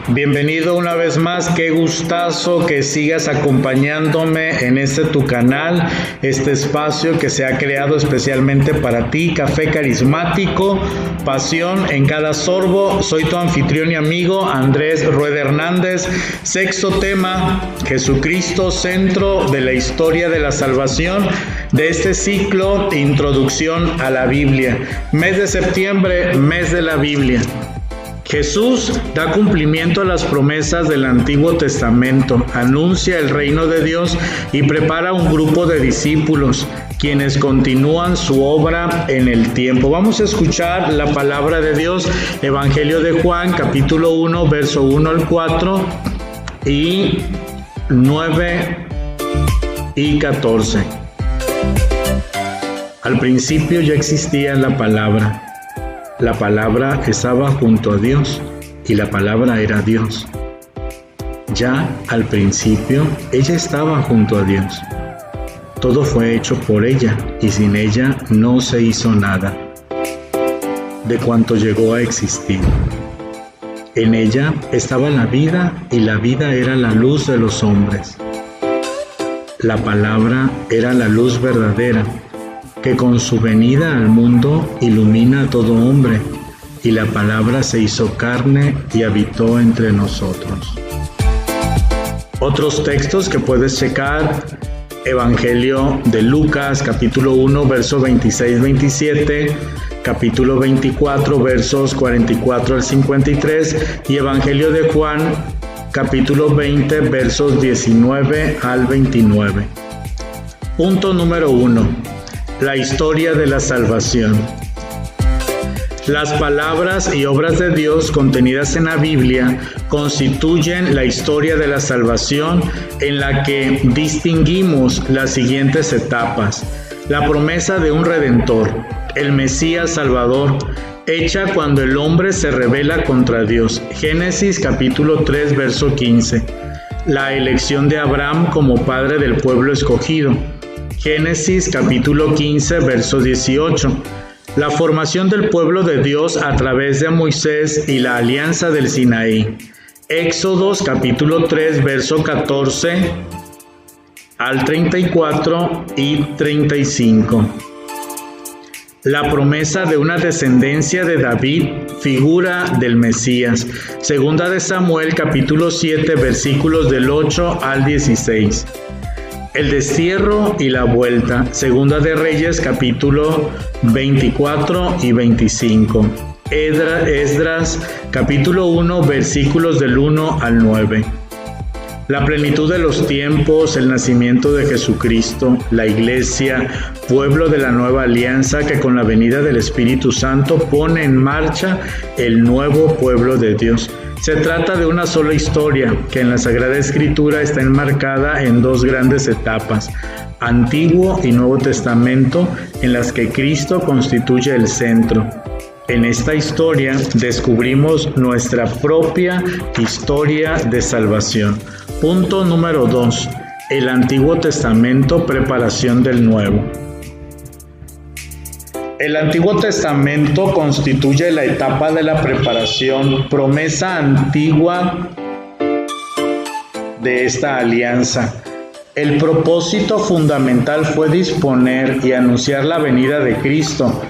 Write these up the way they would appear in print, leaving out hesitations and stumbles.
Bienvenido una vez más, qué gustazo que sigas acompañándome en este tu canal, este espacio que se ha creado especialmente para ti, Café Carismático, pasión en cada sorbo. Soy tu anfitrión y amigo Andrés Rueda Hernández. Sexto tema, Jesucristo, centro de la historia de la salvación, de este ciclo Introducción a la Biblia. Mes de septiembre, mes de la Biblia. Jesús da cumplimiento a las promesas del Antiguo Testamento, anuncia el reino de Dios y prepara un grupo de discípulos, quienes continúan su obra en el tiempo. Vamos a escuchar la palabra de Dios, Evangelio de Juan, capítulo 1, verso 1 al 4 y 9 y 14. Al principio ya existía la palabra. La palabra estaba junto a Dios y la palabra era Dios. Ya al principio ella estaba junto a Dios. Todo fue hecho por ella y sin ella no se hizo nada de cuanto llegó a existir. En ella estaba la vida y la vida era la luz de los hombres. La palabra era la luz verdadera, que con su venida al mundo ilumina a todo hombre, y la palabra se hizo carne y habitó entre nosotros. Otros textos que puedes checar: Evangelio de Lucas, capítulo 1, versos 26-27, capítulo 24, versos 44 al 53, y Evangelio de Juan, capítulo 20, versos 19 al 29. Punto número 1. La historia de la salvación. Las palabras y obras de Dios contenidas en la Biblia constituyen la historia de la salvación, en la que distinguimos las siguientes etapas: la promesa de un Redentor, el Mesías Salvador, hecha cuando el hombre se rebela contra Dios, Génesis capítulo 3, verso 15. La elección de Abraham como padre del pueblo escogido, Génesis capítulo 15, verso 18. La formación del pueblo de Dios a través de Moisés y la alianza del Sinaí, Éxodos capítulo 3, verso 14 al 34 y 35. La promesa de una descendencia de David, figura del Mesías, Segunda de Samuel capítulo 7, versículos del 8 al 16. El destierro y la vuelta, Segunda de Reyes, capítulo 24 y 25. Esdras, capítulo 1, versículos del 1 al 9. La plenitud de los tiempos, el nacimiento de Jesucristo, la Iglesia, pueblo de la nueva alianza que con la venida del Espíritu Santo pone en marcha el nuevo pueblo de Dios. Se trata de una sola historia que en la Sagrada Escritura está enmarcada en dos grandes etapas, Antiguo y Nuevo Testamento, en las que Cristo constituye el centro. En esta historia descubrimos nuestra propia historia de salvación. Punto número 2. El Antiguo Testamento, preparación del Nuevo. El Antiguo Testamento constituye la etapa de la preparación, promesa antigua de esta alianza. El propósito fundamental fue disponer y anunciar la venida de Cristo.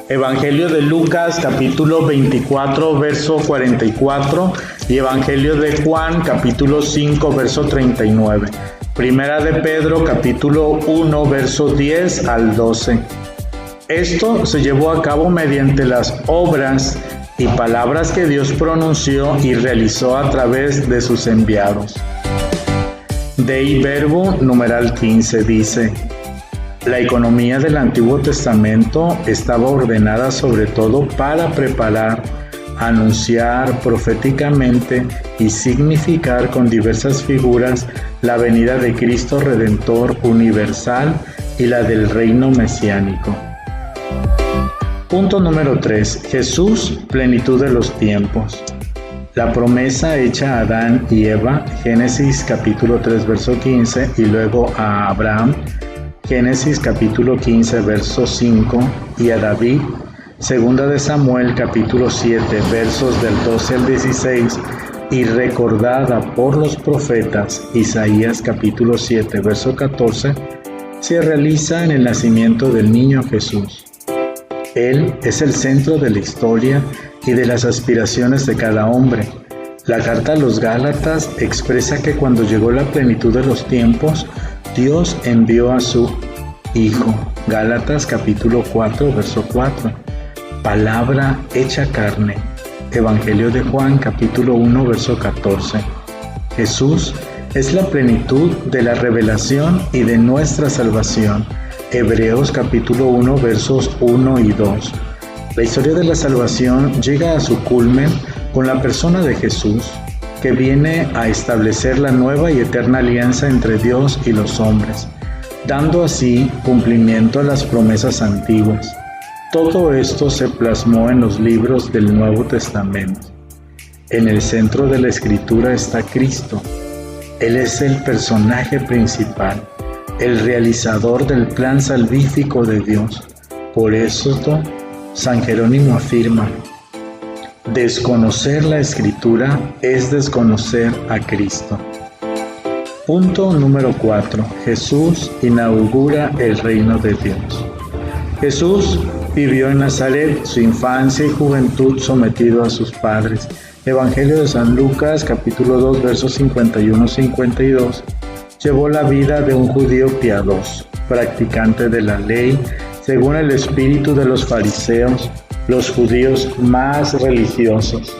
Evangelio de Lucas, capítulo 24, verso 44, y Evangelio de Juan, capítulo 5, verso 39. Primera de Pedro, capítulo 1, verso 10 al 12. Esto se llevó a cabo mediante las obras y palabras que Dios pronunció y realizó a través de sus enviados. Dei Verbo, numeral 15, dice: la economía del Antiguo Testamento estaba ordenada sobre todo para preparar, anunciar proféticamente y significar con diversas figuras la venida de Cristo Redentor universal y la del reino mesiánico. Punto número 3. Jesús, plenitud de los tiempos. La promesa hecha a Adán y Eva, Génesis capítulo 3, verso 15, y luego a Abraham, Génesis capítulo 15, verso 5, y a David, Segunda de Samuel capítulo 7, versos del 12 al 16, y recordada por los profetas, Isaías capítulo 7, verso 14, se realiza en el nacimiento del niño Jesús. Él es el centro de la historia y de las aspiraciones de cada hombre. La carta a los Gálatas expresa que cuando llegó la plenitud de los tiempos, Dios envió a su Hijo. Gálatas capítulo 4, verso 4. Palabra hecha carne. Evangelio de Juan capítulo 1, verso 14. Jesús es la plenitud de la revelación y de nuestra salvación. Hebreos capítulo 1, versos 1 y 2. La historia de la salvación llega a su culmen con la persona de Jesús, que viene a establecer la nueva y eterna alianza entre Dios y los hombres, dando así cumplimiento a las promesas antiguas. Todo esto se plasmó en los libros del Nuevo Testamento. En el centro de la Escritura está Cristo. Él es el personaje principal, el realizador del plan salvífico de Dios. Por eso San Jerónimo afirma: desconocer la Escritura es desconocer a Cristo. Punto número 4. Jesús inaugura el reino de Dios. Jesús vivió en Nazaret su infancia y juventud sometido a sus padres. Evangelio de San Lucas, capítulo 2, versos 51-52. Llevó la vida de un judío piadoso, practicante de la ley, según el espíritu de los fariseos, los judíos más religiosos.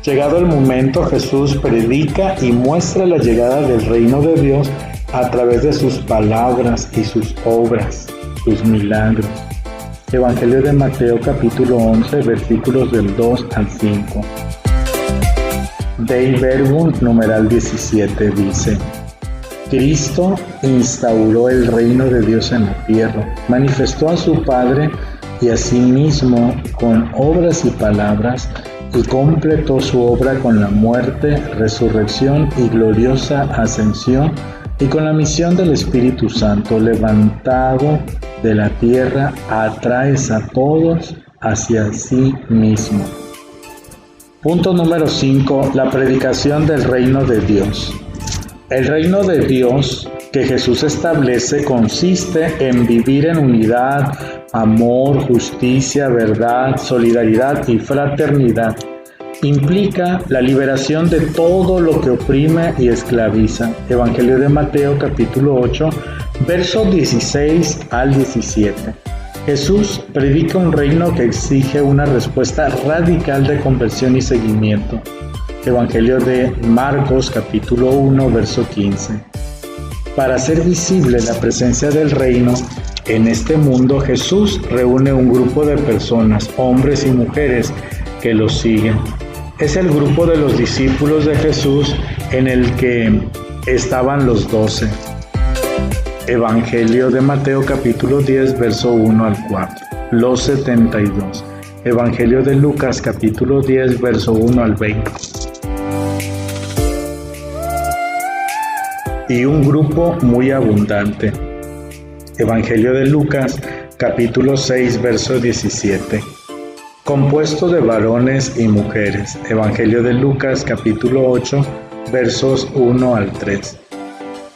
Llegado el momento, Jesús predica y muestra la llegada del reino de Dios a través de sus palabras y sus obras, sus milagros. Evangelio de Mateo capítulo 11, versículos del 2 al 5. Dei Verbum numeral 17 dice: Cristo instauró el reino de Dios en la tierra, manifestó a su Padre y a sí mismo con obras y palabras, y completó su obra con la muerte, resurrección y gloriosa ascensión, y con la misión del Espíritu Santo, levantado de la tierra, atraes a todos hacia sí mismo. Punto número 5. La predicación del reino de Dios. El reino de Dios que Jesús establece consiste en vivir en unidad, amor, justicia, verdad, solidaridad y fraternidad. Implica la liberación de todo lo que oprime y esclaviza. Evangelio de Mateo capítulo 8, versos 16 al 17. Jesús predica un reino que exige una respuesta radical de conversión y seguimiento. Evangelio de Marcos capítulo 1, verso 15. Para hacer visible la presencia del reino en este mundo, Jesús reúne un grupo de personas, hombres y mujeres, que lo siguen. Es el grupo de los discípulos de Jesús en el que estaban los 12. Evangelio de Mateo capítulo 10, verso 1 al 4. Los 72. Evangelio de Lucas capítulo 10, verso 1 al 20. Y un grupo muy abundante. Evangelio de Lucas capítulo 6, verso 17. Compuesto de varones y mujeres. Evangelio de Lucas capítulo 8, versos 1 al 3.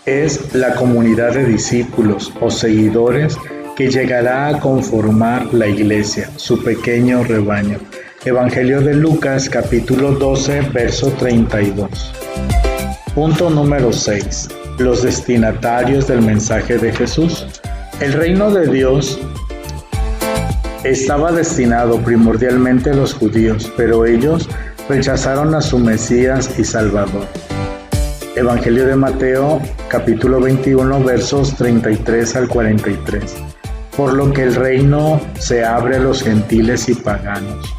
Es la comunidad de discípulos o seguidores que llegará a conformar la iglesia, su pequeño rebaño. Evangelio de Lucas capítulo 12, verso 32. Punto número 6. Los destinatarios del mensaje de Jesús. El reino de Dios estaba destinado primordialmente a los judíos, pero ellos rechazaron a su Mesías y Salvador. Evangelio de Mateo, capítulo 21, versos 33 al 43. Por lo que el reino se abre a los gentiles y paganos.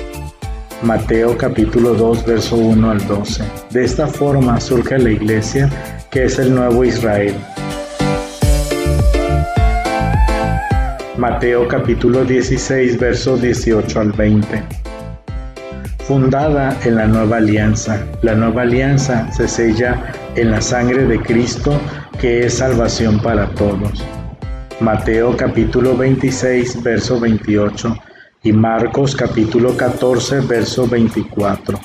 Mateo, capítulo 2, verso 1 al 12. De esta forma surge la iglesia, que es el nuevo Israel. Mateo, capítulo 16, versos 18 al 20. Fundada en la nueva alianza. La nueva alianza se sella en la sangre de Cristo, que es salvación para todos. Mateo capítulo 26, verso 28 y Marcos capítulo 14, verso 24.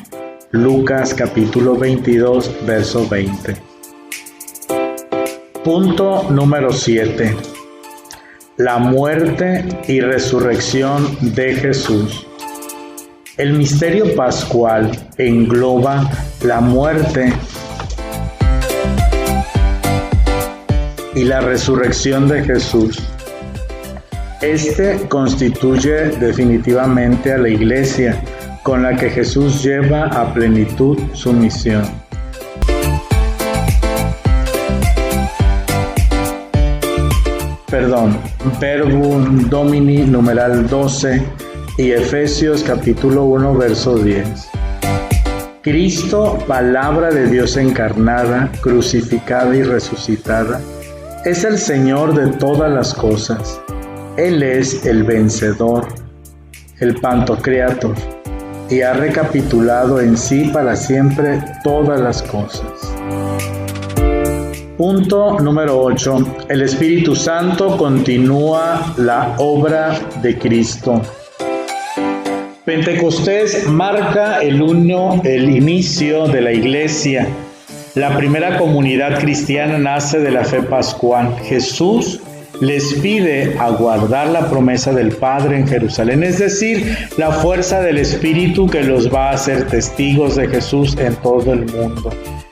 Lucas capítulo 22, verso 20. Punto número 7. La muerte y resurrección de Jesús. El misterio pascual engloba la muerte y la resurrección de Jesús. Este constituye definitivamente a la Iglesia, con la que Jesús lleva a plenitud su misión. Verbum Domini numeral 12 y Efesios capítulo 1 verso 10. Cristo, palabra de Dios encarnada, crucificada y resucitada, es el Señor de todas las cosas. Él es el vencedor, el Pantocreator, y ha recapitulado en sí para siempre todas las cosas. Punto número 8. El Espíritu Santo continúa la obra de Cristo. Pentecostés marca el inicio de la Iglesia. La primera comunidad cristiana nace de la fe pascual. Jesús les pide aguardar la promesa del Padre en Jerusalén, es decir, la fuerza del Espíritu que los va a hacer testigos de Jesús en todo el mundo.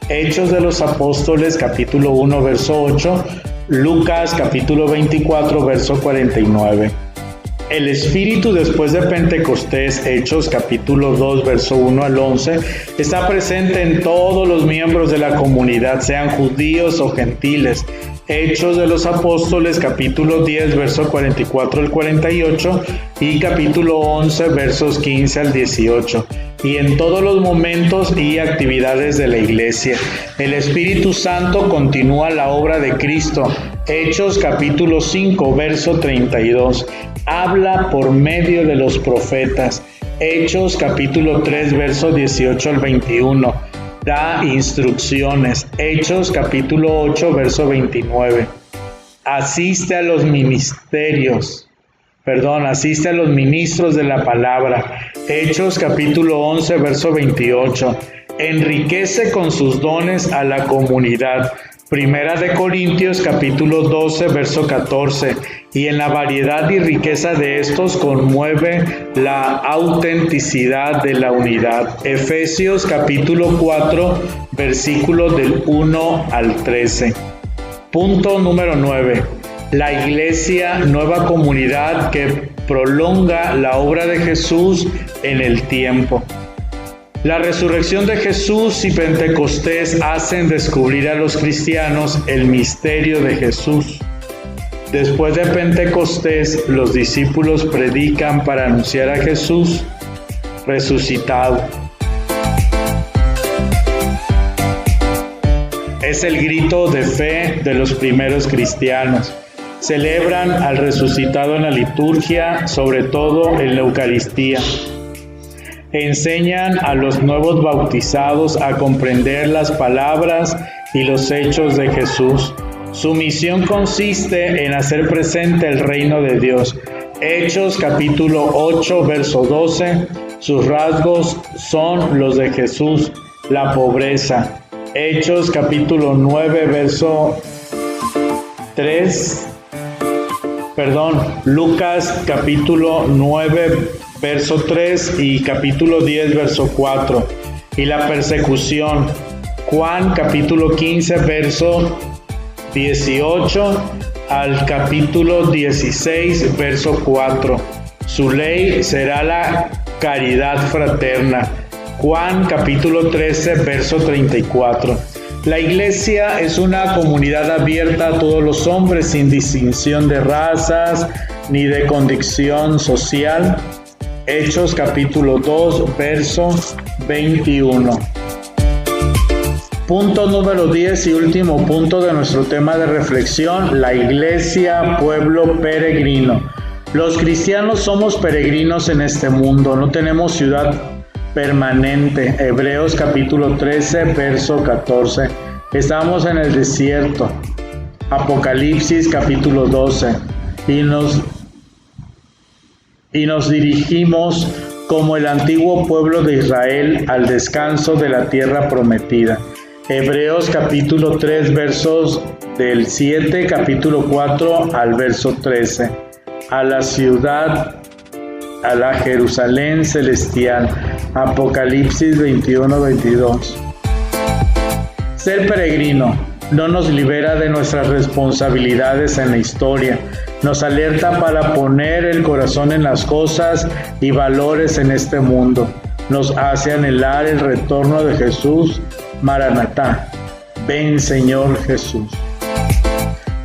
Hechos de los Apóstoles, capítulo 1, verso 8, Lucas, capítulo 24, verso 49. El Espíritu después de Pentecostés, Hechos, capítulo 2, verso 1 al 11, está presente en todos los miembros de la comunidad, sean judíos o gentiles. Hechos de los Apóstoles, capítulo 10, verso 44 al 48 y capítulo 11, versos 15 al 18. Y en todos los momentos y actividades de la Iglesia, el Espíritu Santo continúa la obra de Cristo. Hechos capítulo 5, verso 32. Habla por medio de los profetas. Hechos capítulo 3, verso 18 al 21. Da instrucciones. Hechos capítulo 8, verso 29. Asiste a los ministros de la palabra. Hechos capítulo 11, verso 28. Enriquece con sus dones a la comunidad. Primera de Corintios capítulo 12, verso 14. Y en la variedad y riqueza de estos conmueve la autenticidad de la unidad. Efesios capítulo 4, versículos del 1 al 13. Punto número 9. La Iglesia, nueva comunidad que prolonga la obra de Jesús en el tiempo. La resurrección de Jesús y Pentecostés hacen descubrir a los cristianos el misterio de Jesús. Después de Pentecostés, los discípulos predican para anunciar a Jesús resucitado. Es el grito de fe de los primeros cristianos. Celebran al resucitado en la liturgia, sobre todo en la Eucaristía. Enseñan a los nuevos bautizados a comprender las palabras y los hechos de Jesús. Su misión consiste en hacer presente el reino de Dios. Hechos capítulo 8, verso 12. Sus rasgos son los de Jesús, la pobreza. Hechos capítulo 9, verso 3. Lucas capítulo 9, verso 3 y capítulo 10, verso 4. Y la persecución. Juan capítulo 15, verso 18 al capítulo 16, verso 4. Su ley será la caridad fraterna. Juan capítulo 13, verso 34. La Iglesia es una comunidad abierta a todos los hombres sin distinción de razas ni de condición social. Hechos capítulo 2, verso 21. Punto número 10 y último punto de nuestro tema de reflexión: la Iglesia, pueblo peregrino. Los cristianos somos peregrinos en este mundo, no tenemos ciudad permanente. Hebreos capítulo 13, verso 14. Estamos en el desierto. Apocalipsis capítulo 12. Y nos dirigimos como el antiguo pueblo de Israel al descanso de la tierra prometida. Hebreos capítulo 3 versos del 7, capítulo 4 al verso 13. A la ciudad, a la Jerusalén celestial. Apocalipsis 21-22. Ser peregrino no nos libera de nuestras responsabilidades en la historia, nos alerta para poner el corazón en las cosas y valores en este mundo, nos hace anhelar el retorno de Jesús. Maranatá, ven Señor Jesús.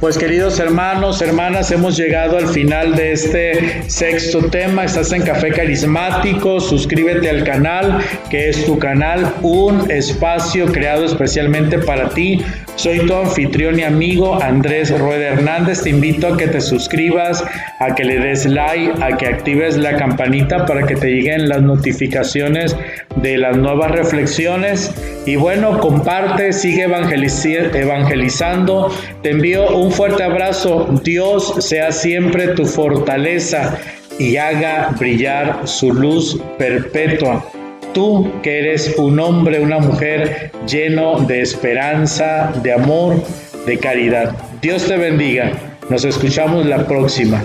Pues queridos hermanos, hermanas, hemos llegado al final de este sexto tema. Estás en Café Carismático, suscríbete al canal, que es tu canal, un espacio creado especialmente para ti. Soy tu anfitrión y amigo Andrés Rueda Hernández. Te invito a que te suscribas, a que le des like, a que actives la campanita para que te lleguen las notificaciones de las nuevas reflexiones. Y bueno, comparte, sigue evangelizando. Te envío un fuerte abrazo. Dios sea siempre tu fortaleza y haga brillar su luz perpetua. Tú que eres un hombre, una mujer lleno de esperanza, de amor, de caridad. Dios te bendiga. Nos escuchamos la próxima.